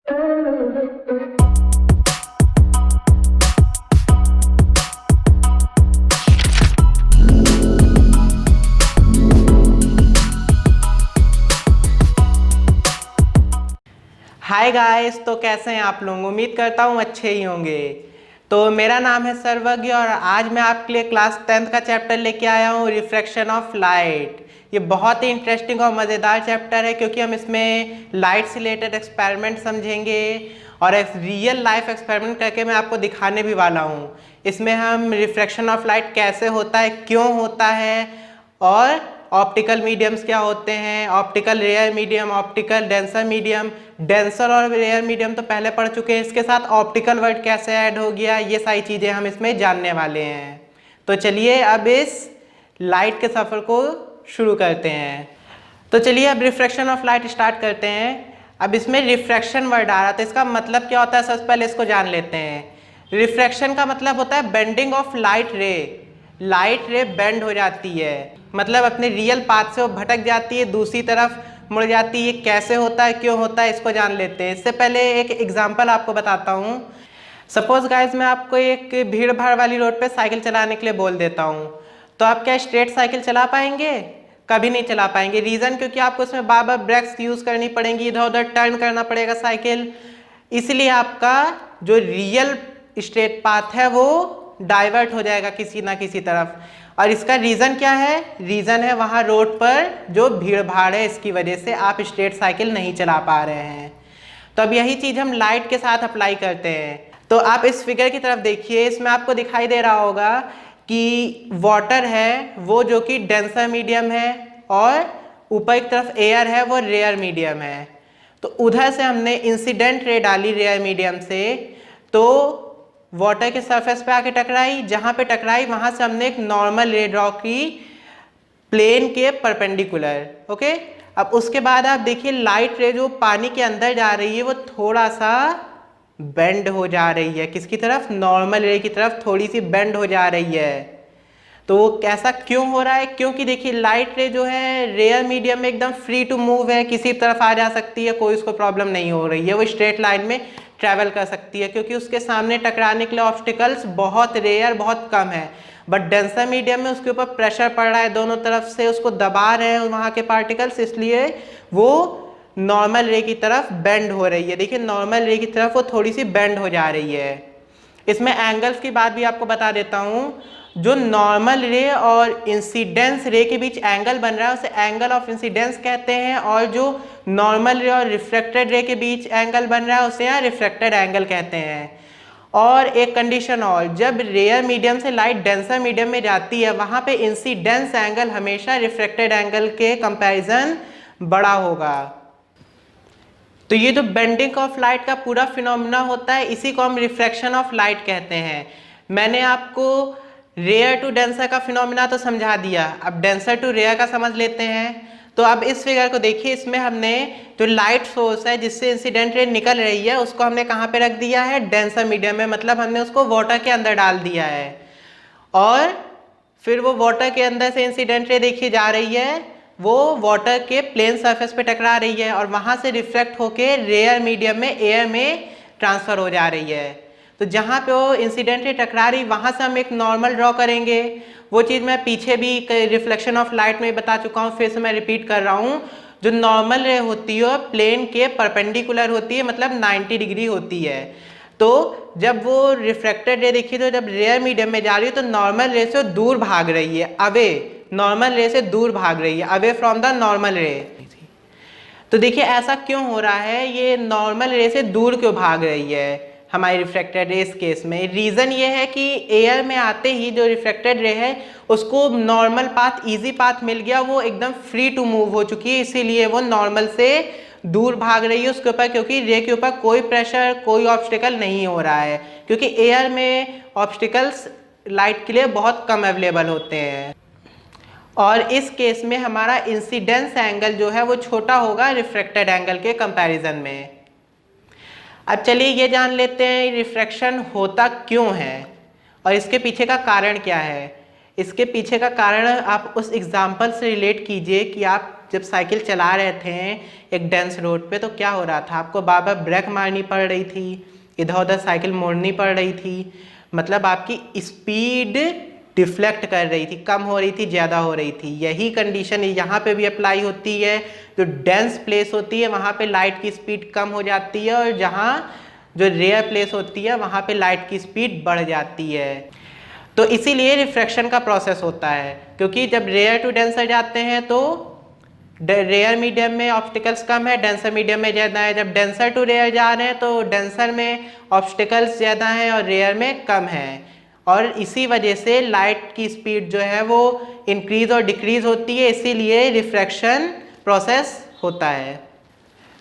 Hi guys, तो कैसे हैं आप लोग। उम्मीद करता हूँ अच्छे ही होंगे। तो मेरा नाम है सर्वज्ञ और आज मैं आपके लिए क्लास 10th का चैप्टर लेके आया हूँ, रिफ्रैक्शन ऑफ लाइट। ये बहुत ही इंटरेस्टिंग और मज़ेदार चैप्टर है क्योंकि हम इसमें लाइट से रिलेटेड एक्सपेरिमेंट समझेंगे और एक रियल लाइफ एक्सपेरिमेंट करके मैं आपको दिखाने भी वाला हूँ। इसमें हम रिफ्रैक्शन ऑफ लाइट कैसे होता है, क्यों होता है, और ऑप्टिकल मीडियम्स क्या होते हैं, optical rare medium, optical denser medium. Denser और रेयर मीडियम तो पहले पढ़ चुके हैं, इसके साथ ऑप्टिकल वर्ड कैसे ऐड हो गया, ये सारी चीज़ें हम इसमें जानने वाले हैं। तो चलिए अब इस लाइट के सफ़र को शुरू करते हैं। तो चलिए अब रिफ्रैक्शन ऑफ लाइट स्टार्ट करते हैं। अब इसमें रिफ्रैक्शन वर्ड आ रहा, तो इसका मतलब क्या होता है सबसे पहले इसको जान लेते हैं। रिफ्रैक्शन का मतलब होता है बेंडिंग ऑफ लाइट रे। लाइट रे बेंड हो जाती है, मतलब अपने रियल पाथ से वो भटक जाती है, दूसरी तरफ मुड़ जाती है। कैसे होता है, क्यों होता है, इसको जान लेते हैं। इससे पहले एक एग्जांपल आपको बताता हूँ। सपोज गाइज मैं आपको एक भीड़ भाड़ वाली रोड पे साइकिल चलाने के लिए बोल देता हूँ, तो आप क्या स्ट्रेट साइकिल चला पाएंगे? कभी नहीं चला पाएंगे। रीज़न क्योंकि आपको उसमें बार बार ब्रेक्स यूज़ करनी पड़ेंगी, इधर उधर टर्न करना पड़ेगा साइकिल, इसलिए आपका जो रियल स्ट्रेट पाथ है वो डाइवर्ट हो जाएगा किसी ना किसी तरफ। और इसका रीज़न क्या है? रीज़न है वहाँ रोड पर जो भीड़ भाड़ है, इसकी वजह से आप स्ट्रेट साइकिल नहीं चला पा रहे हैं। तो अब यही चीज़ हम लाइट के साथ अप्लाई करते हैं। तो आप इस फिगर की तरफ देखिए, इसमें आपको दिखाई दे रहा होगा कि वाटर है वो जो कि डेंसर मीडियम है और ऊपर की तरफ एयर है वो रेयर मीडियम है। तो उधर से हमने इंसिडेंट रे डाली रेयर मीडियम से, तो वाटर के सरफेस पे आके टकराई, जहाँ पे टकराई वहाँ से हमने एक नॉर्मल रे ड्रॉ की प्लेन के परपेंडिकुलर। ओके, अब उसके बाद आप देखिए लाइट रे जो पानी के अंदर जा रही है वो थोड़ा सा बेंड हो जा रही है, किसकी तरफ? नॉर्मल रे की तरफ थोड़ी सी बेंड हो जा रही है। तो वो कैसा क्यों हो रहा है? क्योंकि देखिए लाइट रे जो है रेयर मीडियम में एकदम फ्री टू मूव है, किसी तरफ आ जा सकती है, कोई उसको प्रॉब्लम नहीं हो रही है, वो स्ट्रेट लाइन में ट्रैवल कर सकती है क्योंकि उसके सामने टकराने के लिए ऑब्स्टिकल्स बहुत रेयर, बहुत कम है। बट डेंसर मीडियम में उसके ऊपर प्रेशर पड़ रहा है, दोनों तरफ से उसको दबा रहे हैं वहाँ के पार्टिकल्स, इसलिए वो नॉर्मल रे की तरफ बेंड हो रही है। देखिए नॉर्मल रे की तरफ वो थोड़ी सी बेंड हो जा रही है। इसमें एंगल्स की बात भी आपको बता देता हूँ। जो नॉर्मल रे और इंसिडेंस रे के बीच एंगल बन रहा है उसे एंगल ऑफ इंसिडेंस कहते हैं, और जो नॉर्मल रे और रिफ्लेक्टेड रे के बीच एंगल बन रहा है उसे यहाँ रिफ्लेक्टेड एंगल कहते हैं। और एक कंडीशन और, जब रेयर मीडियम से लाइट डेंसर मीडियम में जाती है वहाँ पे इंसिडेंस एंगल हमेशा रिफ्लेक्टेड एंगल के कंपैरिजन बड़ा होगा। तो ये जो बेंडिंग ऑफ लाइट का पूरा फिनोमिना होता है इसी को हम रिफ्रैक्शन ऑफ लाइट कहते हैं। मैंने आपको रेयर टू डेंसर का फिनोमिना तो समझा दिया, अब डेंसर टू रेयर का समझ लेते हैं। तो अब इस फिगर को देखिए, इसमें हमने जो लाइट सोर्स है जिससे इंसिडेंट रे निकल रही है उसको हमने कहाँ पे रख दिया है? डेंसर मीडियम में, मतलब हमने उसको वाटर के अंदर डाल दिया है। और फिर वो वाटर के अंदर से इंसिडेंट रे देखिए जा रही है, वो वाटर के प्लेन सरफेस पे टकरा रही है और वहाँ से रिफ्लेक्ट होके रेयर मीडियम में एयर में ट्रांसफ़र हो जा रही है। तो जहाँ पे वो इंसिडेंट रे टकरा रही वहाँ से हम एक नॉर्मल ड्रॉ करेंगे। वो चीज़ मैं पीछे भी रिफ्लेक्शन ऑफ लाइट में बता चुका हूँ, फिर से मैं रिपीट कर रहा हूँ। जो नॉर्मल रे होती है प्लेन के परपेंडिकुलर होती है, मतलब 90 डिग्री होती है। तो जब वो रिफ्लेक्टेड रे देखिए, तो जब रेयर मीडियम में जा रही है तो नॉर्मल रे से दूर भाग रही है, अवे, नॉर्मल रे से दूर भाग रही है, अवे फ्रॉम द नॉर्मल रे। तो देखिए ऐसा क्यों हो रहा है, ये नॉर्मल रे से दूर क्यों भाग रही है हमारी रिफ्लेक्टेड रे? इस केस में रीज़न ये है कि एयर में आते ही जो रिफ्लेक्टेड रे है उसको नॉर्मल पाथ, इजी पाथ मिल गया, वो एकदम फ्री टू मूव हो चुकी है, इसीलिए वो नॉर्मल से दूर भाग रही है उसके ऊपर, क्योंकि रे के ऊपर कोई प्रेशर, कोई ऑब्स्टिकल नहीं हो रहा है, क्योंकि एयर में ऑब्स्टिकल्स लाइट के लिए बहुत कम अवेलेबल होते हैं। और इस केस में हमारा इंसिडेंस एंगल जो है वो छोटा होगा रिफ्रेक्टेड एंगल के कंपैरिजन में। अब चलिए ये जान लेते हैं रिफ्रैक्शन होता क्यों है और इसके पीछे का कारण क्या है। इसके पीछे का कारण आप उस एग्जाम्पल से रिलेट कीजिए कि आप जब साइकिल चला रहे थे एक डेंस रोड पे तो क्या हो रहा था, आपको बार बार ब्रेक मारनी पड़ रही थी, इधर उधर साइकिल मोड़नी पड़ रही थी, मतलब आपकी स्पीड डिफ्लेक्ट कर रही थी, कम हो रही थी, ज़्यादा हो रही थी। यही कंडीशन यहाँ पे भी अप्लाई होती है। जो डेंस प्लेस होती है वहाँ पे लाइट की स्पीड कम हो जाती है और जहाँ जो रेयर प्लेस होती है वहाँ पे लाइट की स्पीड बढ़ जाती है। तो इसीलिए रिफ्रैक्शन का प्रोसेस होता है, क्योंकि जब रेयर टू डेंसर जाते हैं तो रेयर मीडियम में ऑब्स्टिकल्स कम है, डेंसर मीडियम में ज़्यादा है। जब डेंसर टू रेयर जा रहे हैं तो डेंसर में ऑब्स्टिकल्स ज़्यादा हैं और रेयर में कम है, और इसी वजह से लाइट की स्पीड जो है वो इंक्रीज और डिक्रीज होती है, इसीलिए रिफ्रैक्शन प्रोसेस होता है।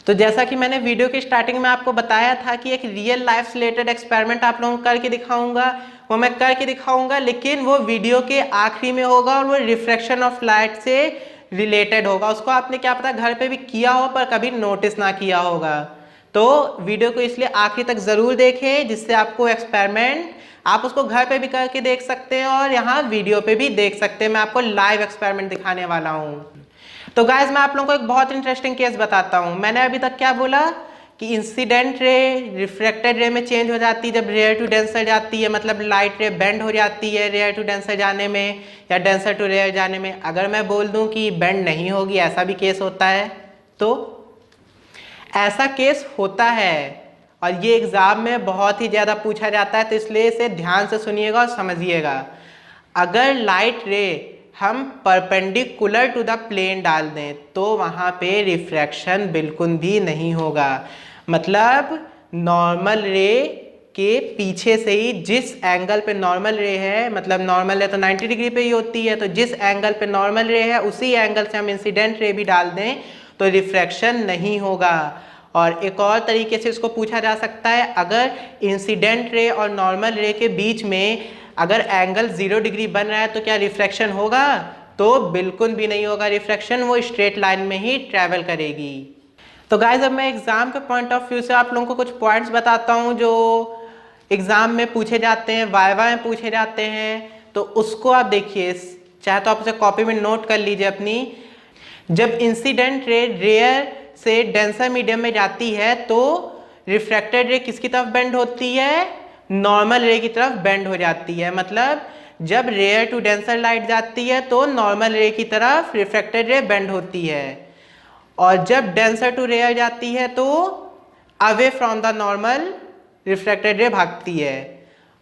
तो जैसा कि मैंने वीडियो की स्टार्टिंग में आपको बताया था कि एक रियल लाइफ से रिलेटेड एक्सपेरिमेंट आप लोगों को करके दिखाऊंगा, वो मैं करके दिखाऊंगा, लेकिन वो वीडियो के आखिरी में होगा और वो रिफ्रैक्शन ऑफ लाइट से रिलेटेड होगा। उसको आपने क्या पता घर पे भी किया हो पर कभी नोटिस ना किया होगा। तो वीडियो को इसलिए आखिरी तक ज़रूर देखें, जिससे आपको एक्सपेरिमेंट आप उसको घर पे भी करके देख सकते हैं और यहाँ वीडियो पे भी देख सकते हैं। मैं आपको लाइव एक्सपेरिमेंट दिखाने वाला हूँ। तो गाइज मैं आप लोगों को एक बहुत इंटरेस्टिंग केस बताता हूँ। मैंने अभी तक क्या बोला कि इंसिडेंट रे रिफ्रैक्टेड रे में चेंज हो जाती है जब रेयर टू डेंसर जाती है, मतलब लाइट रे बेंड हो जाती है रेयर टू डेंसर जाने में या डेंसर टू रेयर जाने में। अगर मैं बोल दूं कि बेंड नहीं होगी, ऐसा भी केस होता है, तो ऐसा केस होता है और ये एग्जाम में बहुत ही ज़्यादा पूछा जाता है, तो इसलिए इसे ध्यान से सुनिएगा और समझिएगा। अगर लाइट रे हम परपेंडिकुलर टू द प्लेन डाल दें तो वहाँ पे रिफ्रैक्शन बिल्कुल भी नहीं होगा। मतलब नॉर्मल रे के पीछे से ही जिस एंगल पे नॉर्मल रे है, मतलब नॉर्मल रे तो 90 डिग्री पे ही होती है, तो जिस एंगल पे नॉर्मल रे है उसी एंगल से हम इंसिडेंट रे भी डाल दें तो रिफ्रैक्शन नहीं होगा। और एक और तरीके से इसको पूछा जा सकता है, अगर इंसिडेंट रे और नॉर्मल रे के बीच में अगर एंगल 0 डिग्री बन रहा है तो क्या रिफ्रैक्शन होगा? तो बिल्कुल भी नहीं होगा रिफ्रैक्शन, वो स्ट्रेट लाइन में ही ट्रैवल करेगी। तो गाइज अब मैं एग्जाम के पॉइंट ऑफ व्यू से आप लोगों को कुछ पॉइंट्स बताता हूँ जो एग्जाम में पूछे जाते हैं, वाइवा में पूछे जाते हैं। तो उसको आप देखिए, चाहे तो आप उसे कॉपी में नोट कर लीजिए अपनी। जब इंसिडेंट रे रेयर से डेंसर मीडियम में जाती है तो रिफ्रैक्टेड रे किसकी तरफ बेंड होती है? नॉर्मल रे की तरफ बेंड हो जाती है। मतलब जब रेयर टू डेंसर लाइट जाती है तो नॉर्मल रे की तरफ रिफ्रैक्टेड रे बेंड होती है, और जब डेंसर टू रेयर जाती है तो away from the normal refracted रे भागती है।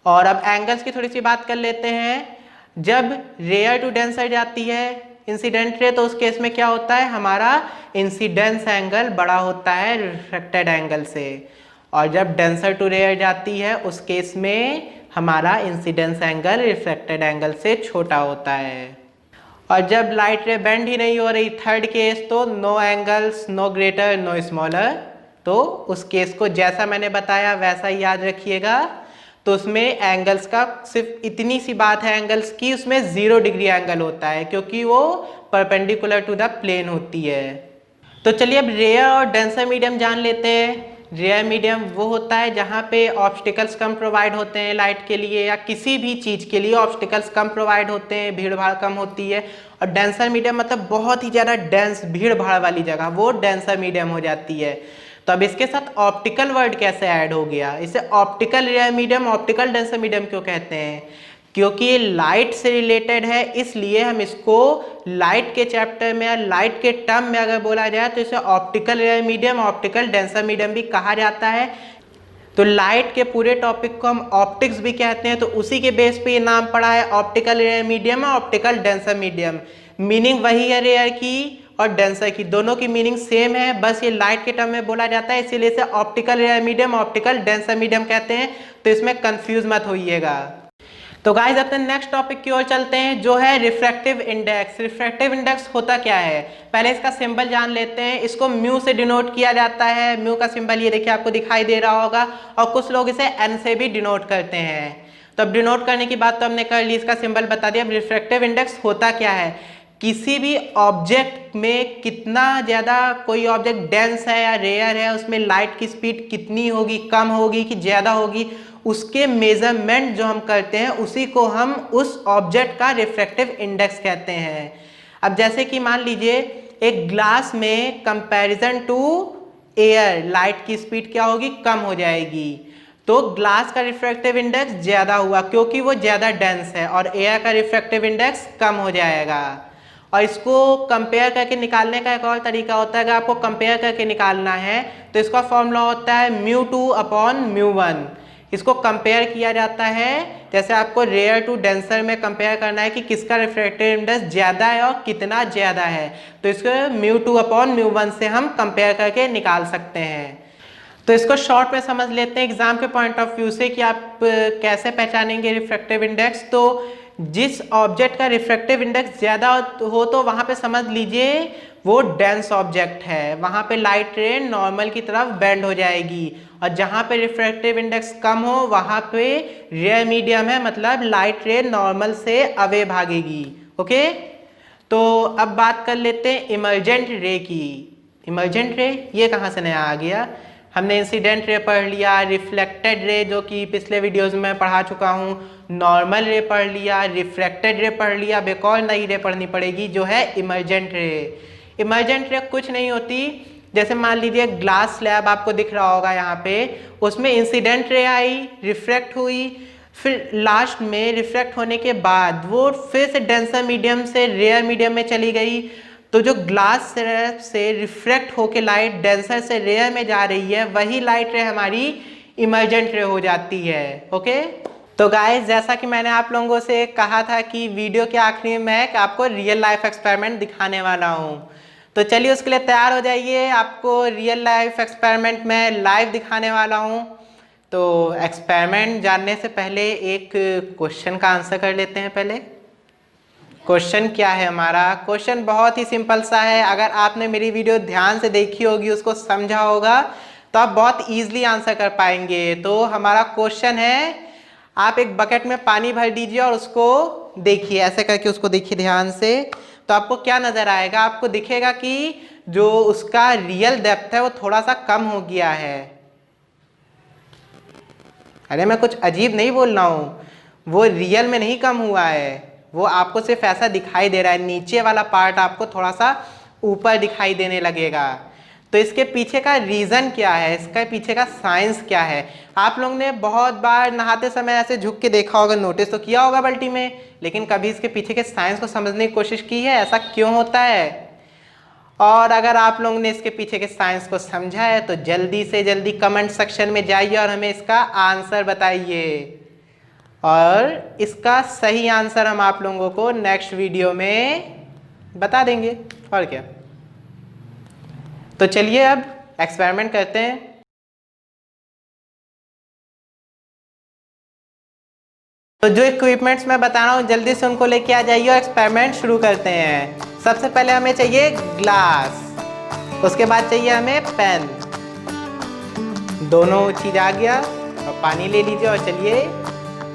और अब एंगल्स की थोड़ी सी बात कर लेते हैं। जब रेयर टू डेंसर जाती है इंसिडेंट रे तो उस केस में क्या होता है, हमारा इंसिडेंस एंगल बड़ा होता है रिफ्रैक्टेड एंगल से, और जब डेंसर टू रेयर जाती है उस केस में हमारा इंसिडेंस एंगल रिफ्रैक्टेड एंगल से छोटा होता है। और जब लाइट रे बेंड ही नहीं हो रही, थर्ड केस, तो no angles no greater no smaller, तो उस केस को जैसा मैंने बताया वैसा ही याद रखिएगा। तो उसमें एंगल्स का सिर्फ इतनी सी बात है एंगल्स की, उसमें 0 डिग्री एंगल होता है क्योंकि वो परपेंडिकुलर टू द प्लेन होती है। तो चलिए अब रेयर और डेंसर मीडियम जान लेते हैं। रेयर मीडियम वो होता है जहाँ पे ऑब्स्टिकल्स कम प्रोवाइड होते हैं लाइट के लिए या किसी भी चीज़ के लिए ऑब्स्टिकल्स कम प्रोवाइड होते हैं, भीड़ भाड़ कम होती है। और डेंसर मीडियम मतलब बहुत ही ज़्यादा डेंस भीड़ भाड़ वाली जगह, वो डेंसर मीडियम हो जाती है। तो अब इसके साथ ऑप्टिकल वर्ड कैसे ऐड हो गया? इसे optical rare medium optical denser medium क्यों कहते हैं? क्योंकि ये लाइट से रिलेटेड है, इसलिए हम इसको लाइट के चैप्टर में या लाइट के टर्म में अगर बोला जाए तो इसे optical rare medium optical denser medium भी कहा जाता है। तो लाइट के पूरे टॉपिक को हम ऑप्टिक्स भी कहते हैं, तो उसी के बेस पे ये नाम पड़ा है ऑप्टिकल रेयर मीडियम और ऑप्टिकल डेंसर मीडियम। मीनिंग वही है रेयर की और डेंसर की, दोनों की मीनिंग सेम है, बस ये लाइट के टर्म में बोला जाता है, इसीलिए इसे optical rare medium optical denser medium कहते हैं। तो इसमें कंफ्यूज मत होइएगा। तो गाइस अपने नेक्स्ट टॉपिक की ओर चलते हैं जो है रिफ्रैक्टिव इंडेक्स। रिफ्रैक्टिव इंडेक्स होता क्या है, पहले इसका सिंबल जान लेते हैं। इसको म्यू से डिनोट किया जाता है। म्यू का सिंबल ये देखिए आपको दिखाई दे रहा होगा, और कुछ लोग इसे एन से भी डिनोट करते हैं। तो अब डिनोट करने की बात तो हमने कर ली, इसका सिंबल बता दिया। अब रिफ्रैक्टिव इंडेक्स होता क्या है, किसी भी ऑब्जेक्ट में कितना ज़्यादा कोई ऑब्जेक्ट डेंस है या रेयर है, उसमें लाइट की स्पीड कितनी होगी, कम होगी कि ज़्यादा होगी, उसके मेजरमेंट जो हम करते हैं उसी को हम उस ऑब्जेक्ट का रिफ्रैक्टिव इंडेक्स कहते हैं। अब जैसे कि मान लीजिए एक ग्लास में कंपैरिजन टू एयर लाइट की स्पीड क्या होगी, कम हो जाएगी। तो ग्लास का रिफ्रैक्टिव इंडेक्स ज़्यादा हुआ क्योंकि वो ज़्यादा डेंस है, और एयर का रिफ्रैक्टिव इंडेक्स कम हो जाएगा। और इसको कंपेयर करके निकालने का एक और तरीका होता है। अगर आपको कंपेयर करके निकालना है तो इसका फॉर्मूला होता है μ2/μ1। इसको कंपेयर किया जाता है, जैसे आपको रेयर टू डेंसर में कंपेयर करना है कि किसका रिफ्रैक्टिव इंडेक्स ज़्यादा है और कितना ज़्यादा है, तो इसको μ2/μ1 से हम कंपेयर करके निकाल सकते हैं। तो इसको शॉर्ट में समझ लेते हैं एग्जाम के पॉइंट ऑफ व्यू से कि आप कैसे पहचानेंगे रिफ्रैक्टिव इंडेक्स। तो जिस ऑब्जेक्ट का रिफ्रैक्टिव इंडेक्स ज़्यादा हो तो वहाँ पे समझ लीजिए वो डेंस ऑब्जेक्ट है, वहाँ पे लाइट रे नॉर्मल की तरफ बेंड हो जाएगी। और जहाँ पे रिफ्रैक्टिव इंडेक्स कम हो वहाँ पे रेयर मीडियम है, मतलब लाइट रे नॉर्मल से अवे भागेगी। ओके, तो अब बात कर लेते हैं इमर्जेंट रे की। इमर्जेंट रे ये कहाँ से नया आ गया? हमने इंसिडेंट रे पढ़ लिया, रिफ्लेक्टेड रे जो कि पिछले वीडियोस में पढ़ा चुका हूँ, नॉर्मल रे पढ़ लिया, रिफ्रैक्टेड रे पढ़ लिया। अब एक और नई रे पढ़नी पड़ेगी जो है इमर्जेंट रे। इमर्जेंट रे कुछ नहीं होती, जैसे मान लीजिए ग्लास स्लैब आपको दिख रहा होगा यहाँ पे, उसमें इंसिडेंट रे आई, रिफ्रैक्ट हुई, फिर लास्ट में रिफ्रैक्ट होने के बाद वो फिर से डेंसर मीडियम से रेयर मीडियम में चली गई। तो जो ग्लास से रिफ्रैक्ट होके लाइट डेंसर से रेयर में जा रही है, वही लाइट रे हमारी इमर्जेंट रे हो जाती है। ओके, तो गाइस जैसा कि मैंने आप लोगों से कहा था कि वीडियो के आखिरी में आपको रियल लाइफ एक्सपेरिमेंट दिखाने वाला हूँ, तो चलिए उसके लिए तैयार हो जाइए। आपको रियल लाइफ एक्सपेरिमेंट में लाइव दिखाने वाला हूँ। तो एक्सपेरिमेंट जानने से पहले एक क्वेश्चन का आंसर कर लेते हैं। पहले क्वेश्चन क्या है हमारा? क्वेश्चन बहुत ही सिंपल सा है। अगर आपने मेरी वीडियो ध्यान से देखी होगी, उसको समझा होगा, तो आप बहुत ईजिली आंसर कर पाएंगे। तो हमारा क्वेश्चन है, आप एक बकेट में पानी भर दीजिए और उसको देखिए, ऐसे करके उसको देखिए ध्यान से। तो आपको क्या नजर आएगा? आपको दिखेगा कि जो उसका रियल डेप्थ है वो थोड़ा सा कम हो गया है। अरे मैं कुछ अजीब नहीं बोल रहा हूँ, वो रियल में नहीं कम हुआ है, वो आपको सिर्फ ऐसा दिखाई दे रहा है। नीचे वाला पार्ट आपको थोड़ा सा ऊपर दिखाई देने लगेगा। तो इसके पीछे का रीज़न क्या है, इसके पीछे का साइंस क्या है? आप लोग ने बहुत बार नहाते समय ऐसे झुक के देखा होगा, नोटिस तो किया होगा बाल्टी में, लेकिन कभी इसके पीछे के साइंस को समझने की कोशिश की है, ऐसा क्यों होता है? और अगर आप लोगों ने इसके पीछे के साइंस को समझा है तो जल्दी से जल्दी कमेंट सेक्शन में जाइए और हमें इसका आंसर बताइए, और इसका सही आंसर हम आप लोगों को नेक्स्ट वीडियो में बता देंगे। और क्या, तो चलिए अब एक्सपेरिमेंट करते हैं। तो जो इक्विपमेंट्स मैं बता रहा हूँ जल्दी से उनको लेके आ जाइए और एक्सपेरिमेंट शुरू करते हैं। सबसे पहले हमें चाहिए ग्लास, उसके बाद चाहिए हमें पेन। दोनों चीज आ गया, और पानी ले लीजिए और चलिए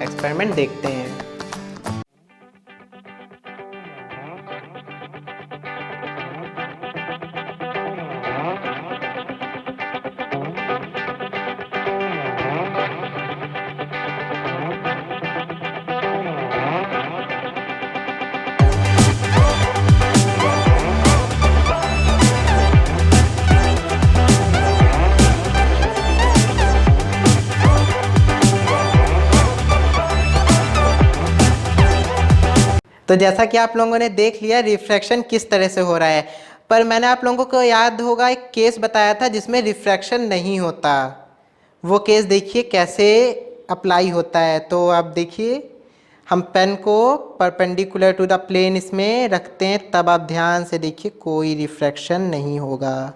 एक्सपेरिमेंट देखते हैं। तो जैसा कि आप लोगों ने देख लिया रिफ्रैक्शन किस तरह से हो रहा है, पर मैंने आप लोगों को याद होगा एक केस बताया था जिसमें रिफ्रैक्शन नहीं होता। वो केस देखिए कैसे अप्लाई होता है। तो आप देखिए, हम पेन को परपेंडिकुलर टू द प्लेन इसमें रखते हैं, तब आप ध्यान से देखिए कोई रिफ्रैक्शन नहीं होगा।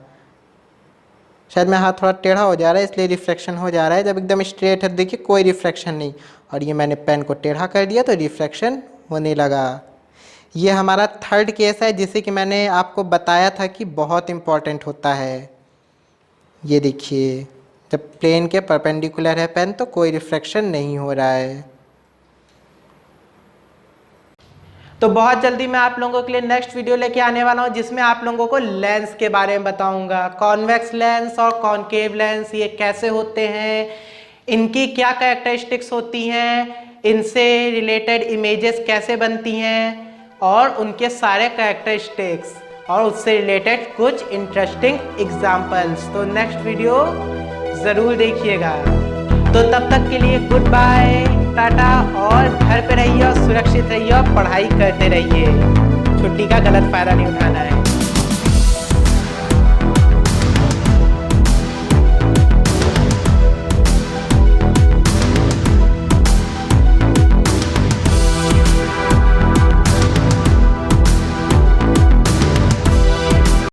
शायद मेरा हाथ थोड़ा टेढ़ा हो जा रहा है इसलिए रिफ्रैक्शन हो जा रहा है। जब एकदम स्ट्रेट है देखिए कोई रिफ्रैक्शन नहीं, और ये मैंने पेन को टेढ़ा कर दिया तो रिफ्रैक्शन होने लगा। ये हमारा थर्ड केस है जिसे कि मैंने आपको बताया था कि बहुत इम्पॉर्टेंट होता है। ये देखिए, जब प्लेन के परपेंडिकुलर है पेन तो कोई रिफ्रैक्शन नहीं हो रहा है। तो बहुत जल्दी मैं आप लोगों के लिए नेक्स्ट वीडियो लेके आने वाला हूँ जिसमें आप लोगों को लेंस के बारे में बताऊंगा। कॉन्वेक्स लेंस और कॉनकेव लेंस ये कैसे होते हैं, इनकी क्या कैरेक्टरिस्टिक्स होती हैं, इनसे रिलेटेड इमेजेस कैसे बनती हैं, और उनके सारे कैरेक्टरिस्टिक्स और उससे रिलेटेड कुछ इंटरेस्टिंग एग्जाम्पल्स। तो नेक्स्ट वीडियो ज़रूर देखिएगा। तो तब तक के लिए गुड बाय, टाटा, और घर पे रहिए और सुरक्षित रहिए और पढ़ाई करते रहिए। छुट्टी का गलत फ़ायदा नहीं उठाना है।